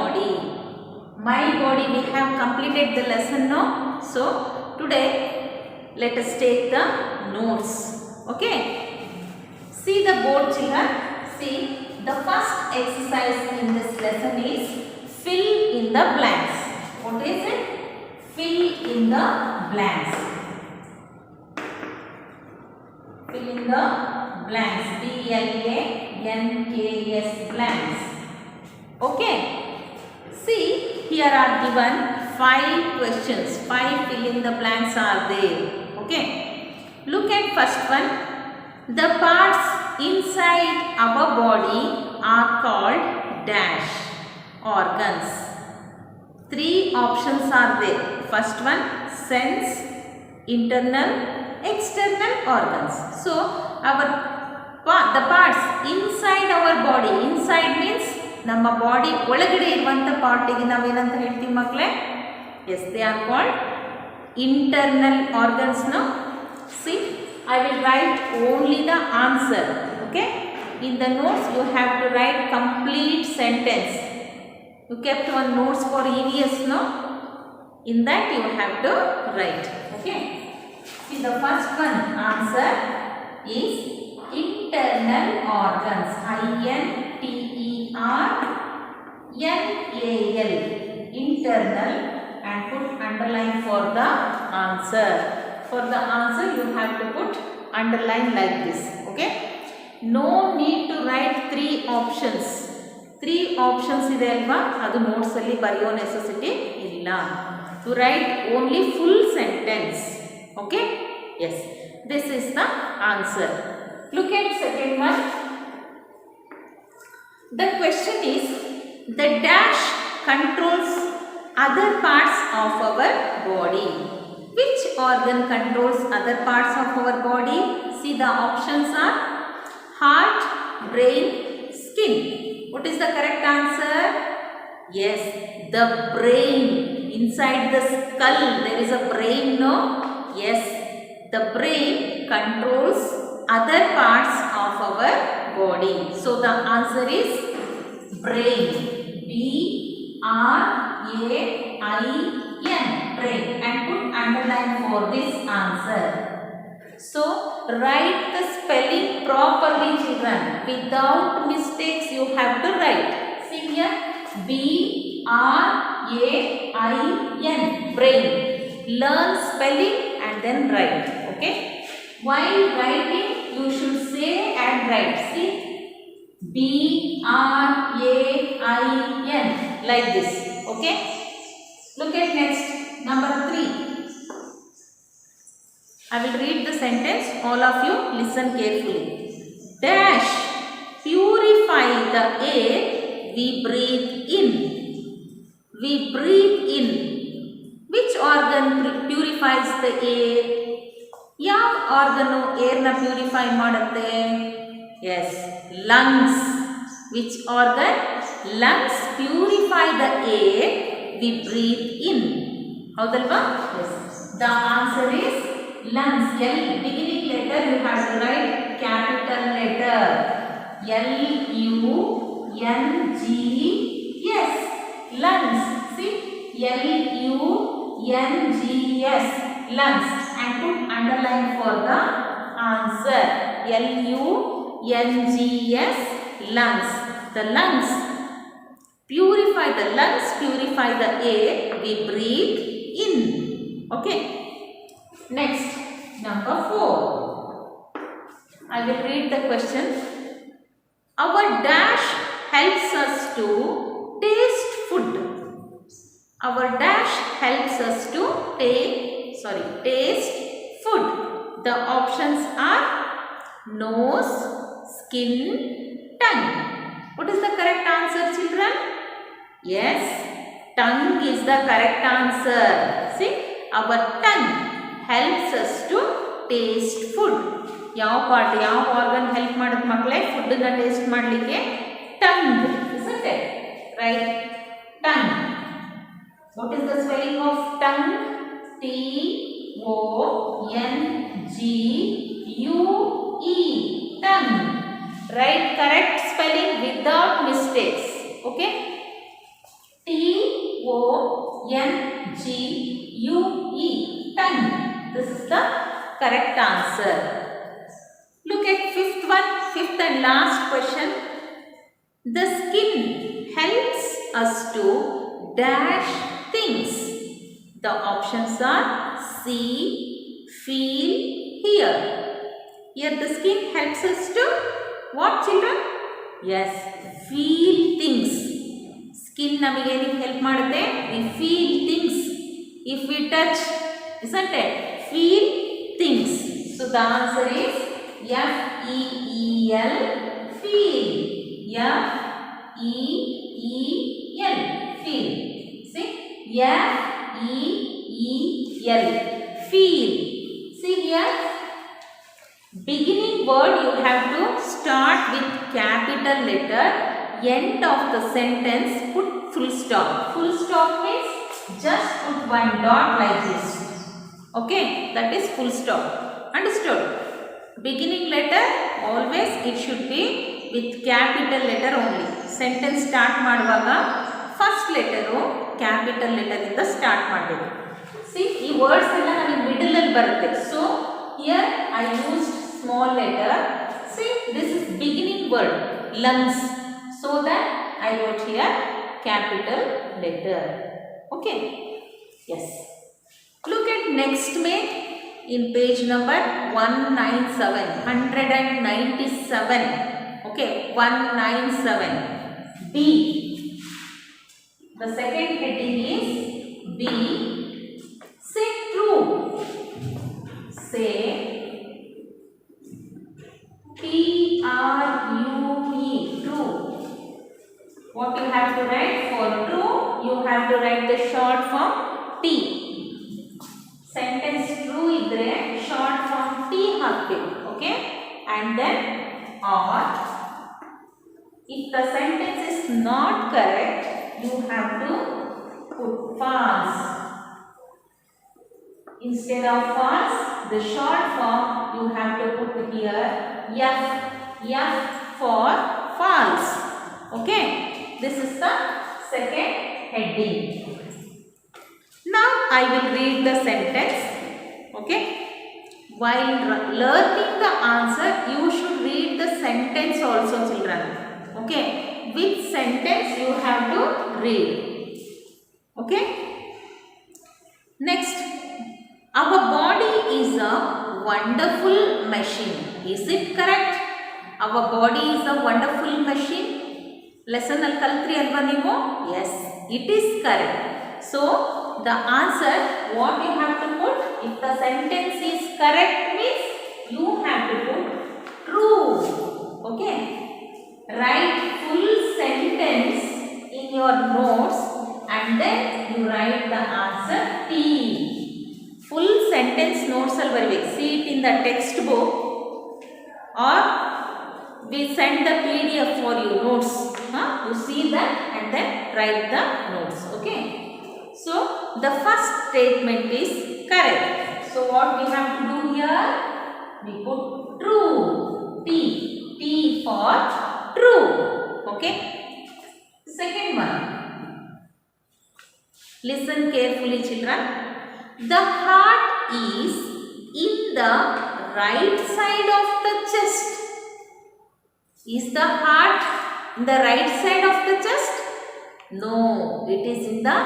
body. My body, we have completed the lesson now. So today let us take the notes. Okay. See the board, children. See, the first exercise in this lesson is fill in the blanks. What is it? Fill in the blanks. Fill in the blanks. B-L-A-N-K-S blanks. Okay. See, here are given 5 questions. 5 fill in the blanks are there. Okay. Look at first one. The parts inside our body are called dash organs. 3 options are there. First one, sense, internal, external organs. So the parts inside our body. Inside means ನಮ್ಮ body ಒಳಗಡೆ ಇರುವಂಥ ಪಾರ್ಟಿಗೆ ನಾವೇನಂತ ಹೇಳ್ತೀವಿ ಮಕ್ಕಳೇ? Yes, they are called internal organs. No see, I will write only the answer. Okay, in the notes you have to write complete sentence. You kept one notes for EVS, no? In that you have to write. Okay, see the first one answer is internal organs. I-N-T-E-R-N-A-L, internal, and put underline for the answer. For the answer you have to put underline like this. Okay, no need to write 3 options. 3 options ಇದೆ ಅಲ್ವಾ, ಅದು notes ಅಲ್ಲಿ ಬರೆಯೋ necessity ಇಲ್ಲ. To write only full sentence. Okay, yes, this is the answer. Look at second one. The question is, the dash controls other parts of our body. Which organ controls other parts of our body? See, the options are heart, brain, skin. What is the correct answer? Yes, the brain. Inside the skull there is a brain, no? Yes, the brain controls other parts of our body. So the answer is brain. B-R-A-I-N, brain, and put underline for this answer. So write the spelling properly, children. Without mistakes you have to write. See here, B-R-A-I-N, brain. Learn spelling and then write. Okay. While writing you should say and write. See, B-R-A-I-N, like this. Okay. Look at next, number 3. I will read the sentence. All of you listen carefully. Dash purify the air we breathe in. We breathe in. Which organ purifies the air? ಯಾವ organ ಏರ್ನ purify ಮಾಡುತ್ತೆ? Yes, lungs. Which organ? Lungs purify the air we breathe in. ಹೌದಲ್ವಾ? Yes, the answer is lungs. L beginning letter you have to write capital letter. L-U-N-G-S, lungs. See, L-U-N-G-S, lungs, and put underline for the answer. L-U-N-G-S, lungs. The lungs purify the air we breathe in. Okay. Next, number 4. I will read the question. Our dash helps us to taste food. Our dash helps us to taste food. The options are nose, skin, tongue. What is the correct answer, children? Yes, tongue is the correct answer. See, our tongue helps us to taste food. ಯಾವ part, ಯಾವ organ help ಮಾಡುತ್ತೆ ಮಕ್ಕಳೇ ಫುಡ್ನ taste ಮಾಡಲಿಕ್ಕೆ? Tongue, isn't it? Right? Tongue. What is the spelling of tongue? T-O-N-G-U-E, tongue. Right? Correct spelling without mistakes. Okay? T-O-N-G-U-E. Tongue. This is the correct answer. Look at fifth one, fifth and last question. The skin helps us to dash things. The options are see, feel, hear. Here the skin helps us to what, children? Yes, feel things. Skin namage help ಮಾಡುತ್ತೆ. We feel things. If we touch, isn't it? Feel things. So the answer is F-E-E-L, feel. F-E-E-L, feel. See? F-E-E-L, feel. See here? Beginning word you have to start with capital letter. End of the sentence put full stop. Full stop means just put one dot like this. Okay? That is full stop. Understood? Beginning letter always it should be with capital letter only. Sentence start ಮಾಡುವಾಗ first letter capital letter ಇಂದ start ಮಾಡಬೇಕು. See, ಈ words ಎಲ್ಲ ನಮಗೆ middle ಅಲ್ಲಿ ಬರುತ್ತೆ. So here I used small letter. See, this is beginning word, lungs. So that I wrote here capital letter. Okay? Yes. Look at next mate in page number 197. 197. Okay, 197. B. The second heading is B. Say true. Say T-R-U-E, true. What you have to write for true? You have to write the short form T. Sentence true idre short form T hakbeku. Okay? And then or. If the sentence is not correct, you have to put false. Instead of false, the short form you have to put here F. F for false. Okay? This is the second heading. Now I will read the sentence. Okay? While learning the answer, you should read the sentence also, children. Okay? Which sentence you have to read. Okay? Next. Our body is a wonderful machine. Is it correct? Our body is a wonderful machine. Lesson al kaltri alva neevu? Yes, it is correct. So the answer what you have to put? If the sentence is correct means you have to put true. Okay? Write full sentence in your notes and then you write the answer T. Full sentence notes al barಬೇಕು. See it in the textbook or we send the PDF for you notes. You see that and then write the notes. Okay? So the first statement is correct. So what we have to do here? We put true. T. T for true. Okay? Second one. Listen carefully, children. The heart is in the right side of the chest. Is the heart in the right side of the chest? No, it is in the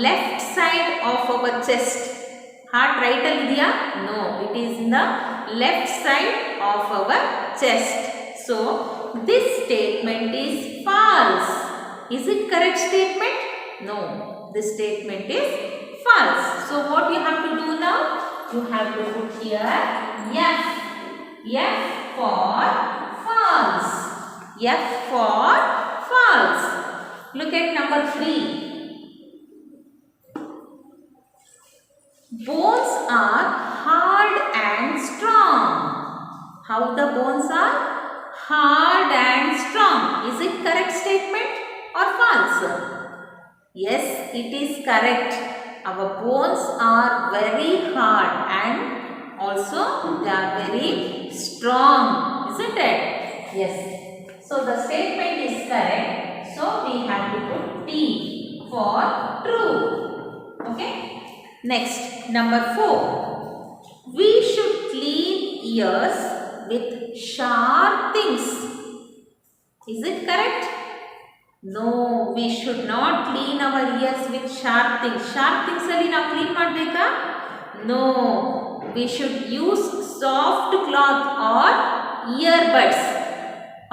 left side of our chest. Heart right alli idiya? No, it is in the left side of our chest. So this statement is false. Is it correct statement? No, this statement is false. So what you have to do now? You have to put here F. F for false. F for false. Look at number 3. Bones are hard and strong. How the bones are? Hard and strong. Is it correct statement or false? Yes, it is correct. Our bones are very hard and also they are very strong. Isn't it? Yes. So the statement is correct. So we have to put T for true. Okay. Next, number 4. We should clean ears with sharp things. Is it correct? No, we should not clean our ears with sharp things. Sharp things alli ನಾವು clean ಮಾಡಬೇಕಾ? No, we should use soft cloth or earbuds.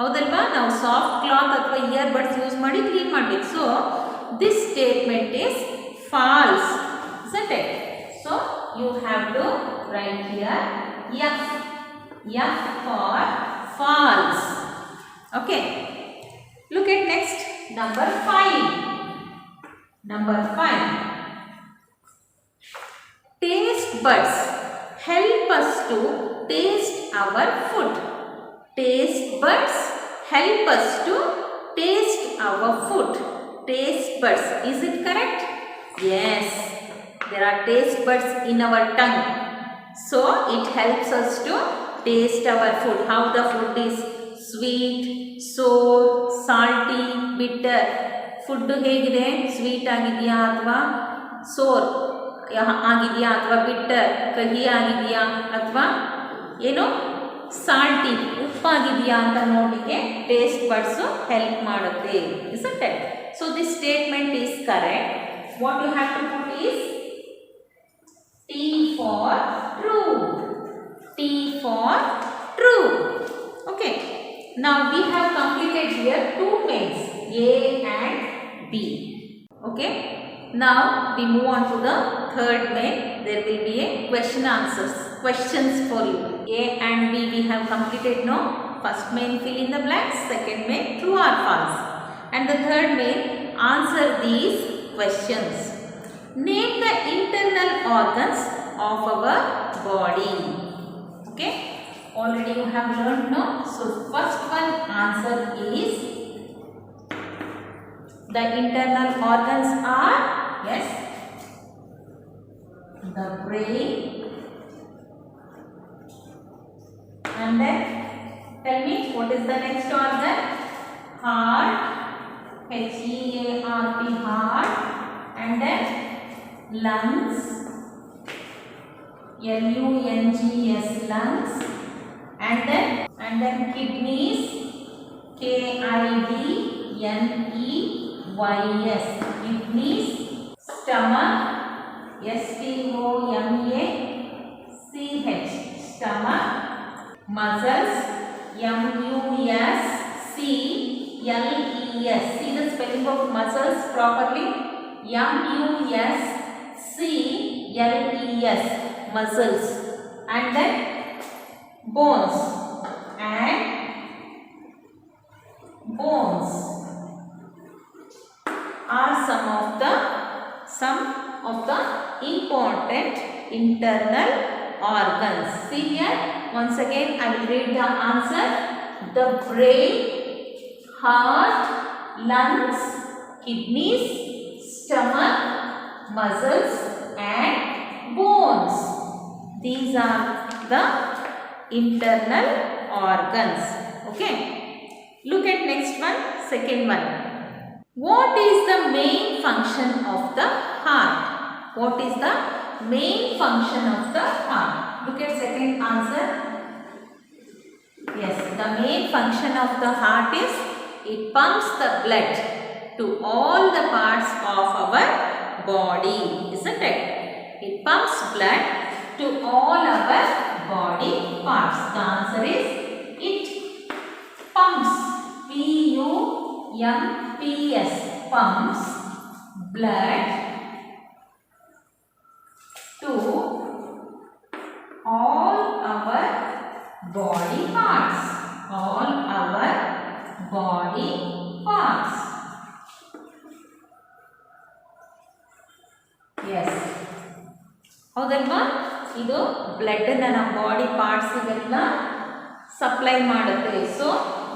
ಹೌದಲ್ವಾ? ನಾವು soft cloth ಅಥವಾ earbuds use ಮಾಡಿ clean ಮಾಡಬೇಕು. So this statement is false, isn't it? So you have to write here F for false. Okay. Look at next, number 5. Number 5. Taste buds help us to taste our food. Taste buds help us to taste our food. Taste buds. Is it correct? Yes. There are taste buds in our tongue. So it helps us to taste our food. How the food is sweet, sour, salty, bitter. Food ಹೇಗಿದೆ? Sweet ಆಗಿದೆಯಾ ಅಥವಾ ಸೋರ್ ಆಗಿದೆಯಾ ಅಥವಾ ಬಿಟ್ಟರ್ ಕಹಿ ಆಗಿದೆಯಾ ಅಥವಾ ಏನು salty ಉಪ್ಪಾಗಿದೆಯಾ ಅಂತ ನೋಡಲಿಕ್ಕೆ ಟೇಸ್ಟ್ ಬಡ್ಸ್ ಹೆಲ್ಪ್ ಮಾಡುತ್ತೆ. isn't it? So this statement is correct. What you have to put is T for true. T for true. Okay. Now we have completed here 2 mains, A and B. Okay. Now we move on to the third main. There will be a questions for you. A and B we have completed now. First main, fill in the blanks. Second main, true or false. And the third main, answer these questions. Name the internal organs of our body. Okay. Already you have learned now. So first one answer is the internal organs are, yes, the brain, and then tell me what is the next organ? Heart, Heart, heart, and then lungs, lungs, lungs, and then kidneys, kidneys, kidneys, stomach, stomach, stomach, muscles, muscles. See the spelling of muscles properly. muscles, muscles, and then bones, are some of the important internal organs. See here, once again I will read the answer. The brain, heart, lungs, kidneys, stomach, muscles, and bones. These are the internal organs. Okay. Look at next one, second one. What is the main function of the heart? What is the main function of the heart? Look at second answer. Yes, the main function of the heart is it pumps the blood to all the parts of our body, isn't it? It pumps blood to all our body parts. The answer is it pumps, P-U-M-P-S, pumps blood to all our body parts. All our body parts. Yes. ಹೌದಲ್ವಾ? ಇದು blood ನಮ್ಮ body ಪಾರ್ಟ್ಸ್ಗೆಲ್ಲ supply ಮಾಡುತ್ತೆ. So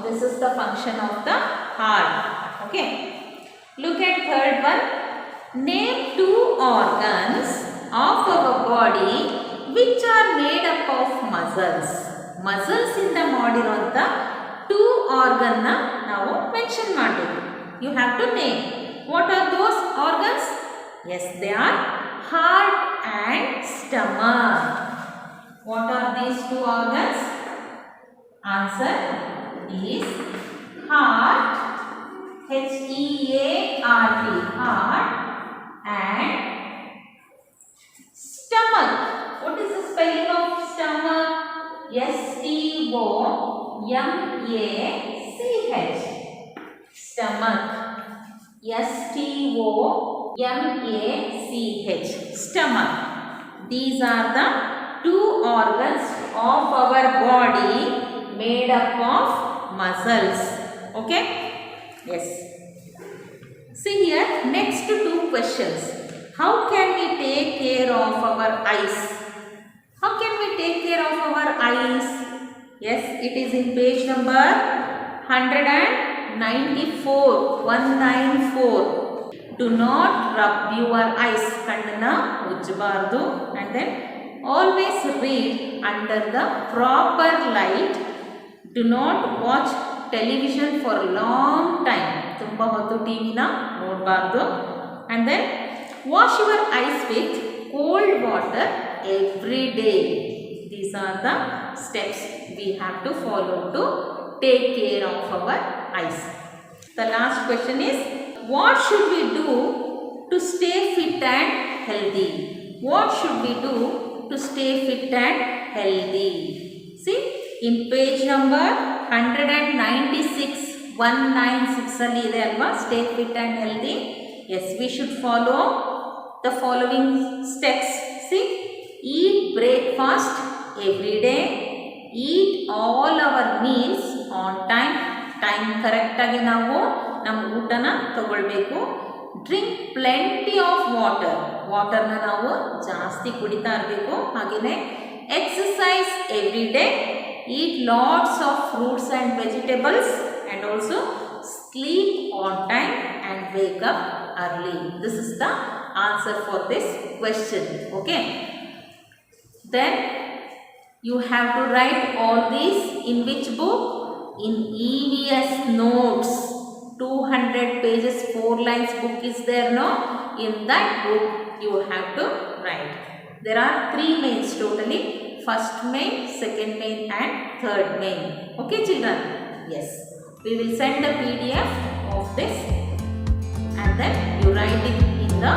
this is the function of the heart. Okay. Look at third one. Name 2 organs of our body which are made up of muscles. Muscles ಇಂದ ಮಾಡಿರುವಂಥ 2 organ ನಾವು mention ಮಾಡಬೇಕು. You have to name. What are those organs? Yes, they are heart and stomach. What are these two organs? Answer is heart, H-E-A-R-T, heart, and stomach. What is the spelling of stomach? S-T-O-M-A-C-H. Stomach. S-T-O-M-A-C-H. Stomach. These are the two organs of our body made up of muscles. Okay? Yes. See here, next two questions. How can we take care of our eyes? How can we take care of our eyes? Yes, it is in page number 194. 194. Do not rub your eyes. Kannana ujjabardu. And then always read under the proper light. Do not watch television for a long time. Tumba hottu TV na nodbardu. And then wash your eyes with cold water every day. These are the steps we have to follow to take care of our eyes. The last question is, what should we do to stay fit and healthy? What should we do to stay fit and healthy? See, in page number 196, 196 ಅಲ್ಲಿ ಇದೆ ಅಲ್ವಾ, stay fit and healthy. Yes, we should follow the following steps. See, eat breakfast every day, eat all our meals on time. Time correct ಆಗಿ ನಾವು ನಮ್ಮ ಊಟನ ತಗೊಳ್ಬೇಕು. Drink plenty of water. ವಾಟರ್ನ ನಾವು ಜಾಸ್ತಿ ಕುಡಿತಾ ಇರಬೇಕು. ಹಾಗೆಯೇ exercise every day, eat lots of fruits and vegetables, and also sleep on time and wake up early. This is the answer for this question. Okay, then you have to write all these in which book? In EVS notes. 200 pages, 4 lines book is there, no? In that book you have to write. There are 3 mains totally. First main, second main and third main. Okay children? Yes. We will send the PDF of this and then you write it in the